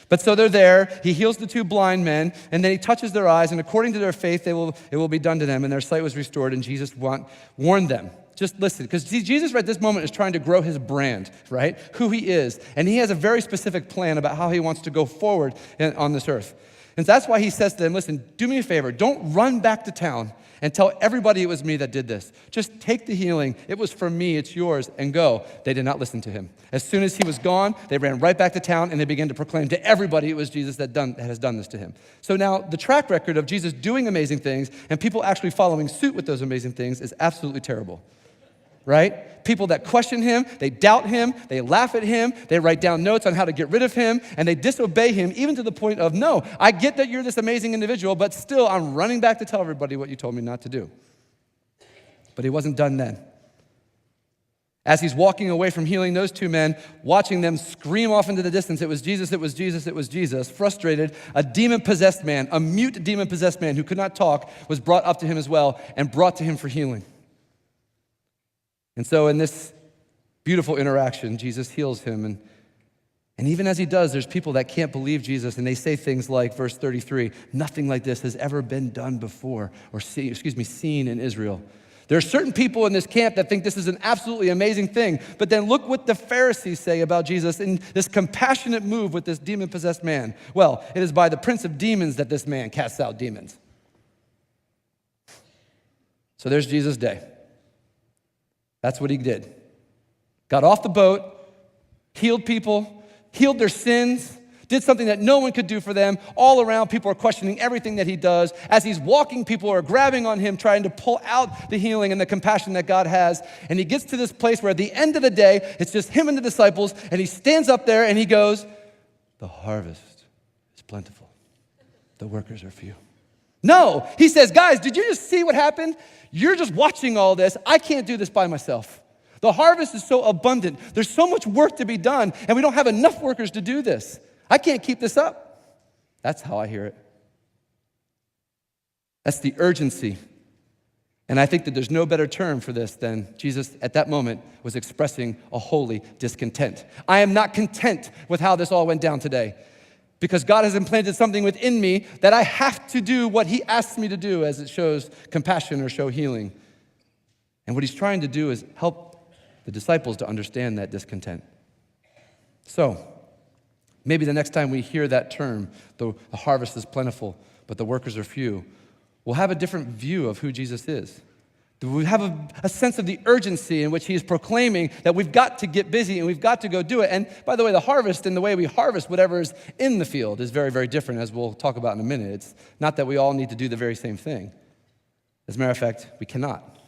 But so they're there, he heals the two blind men, and then he touches their eyes, and according to their faith, it will be done to them, and their sight was restored, and Jesus warned them. Just listen, because Jesus at this moment is trying to grow his brand, right? Who he is. And he has a very specific plan about how he wants to go forward on this earth. And that's why he says to them, listen, do me a favor. Don't run back to town and tell everybody it was me that did this. Just take the healing. It was for me. It's yours. And go. They did not listen to him. As soon as he was gone, they ran right back to town and they began to proclaim to everybody it was Jesus that has done this to him. So now the track record of Jesus doing amazing things and people actually following suit with those amazing things is absolutely terrible. Right? People that question him, they doubt him, they laugh at him, they write down notes on how to get rid of him, and they disobey him even to the point of, no, I get that you're this amazing individual, but still I'm running back to tell everybody what you told me not to do. But he wasn't done then. As he's walking away from healing those two men, watching them scream off into the distance, it was Jesus, it was Jesus, it was Jesus, frustrated, a demon-possessed man, a mute demon-possessed man who could not talk, was brought up to him as well and brought to him for healing. And so in this beautiful interaction, Jesus heals him. And even as he does, there's people that can't believe Jesus, and they say things like, verse 33, nothing like this has ever been done before or seen in Israel. There are certain people in this camp that think this is an absolutely amazing thing, but then look what the Pharisees say about Jesus in this compassionate move with this demon-possessed man. Well, it is by the prince of demons that this man casts out demons. So there's Jesus' day. That's what he did. Got off the boat, healed people, healed their sins, did something that no one could do for them. All around, people are questioning everything that he does. As he's walking, people are grabbing on him, trying to pull out the healing and the compassion that God has. And he gets to this place where at the end of the day, it's just him and the disciples, and he stands up there and he goes, the harvest is plentiful. The workers are few. No, he says, guys, did you just see what happened? You're just watching all this. I can't do this by myself. The harvest is so abundant. There's so much work to be done, and we don't have enough workers to do this. I can't keep this up. That's how I hear it. That's the urgency. And I think that there's no better term for this than Jesus at that moment was expressing a holy discontent. I am not content with how this all went down today, because God has implanted something within me that I have to do what he asks me to do as it shows compassion or show healing. And what he's trying to do is help the disciples to understand that discontent. So, maybe the next time we hear that term, the harvest is plentiful, but the workers are few, we'll have a different view of who Jesus is. We have a sense of the urgency in which he is proclaiming that we've got to get busy and we've got to go do it. And by the way, the harvest and the way we harvest whatever is in the field is very, very different, as we'll talk about in a minute. It's not that we all need to do the very same thing. As a matter of fact, we cannot.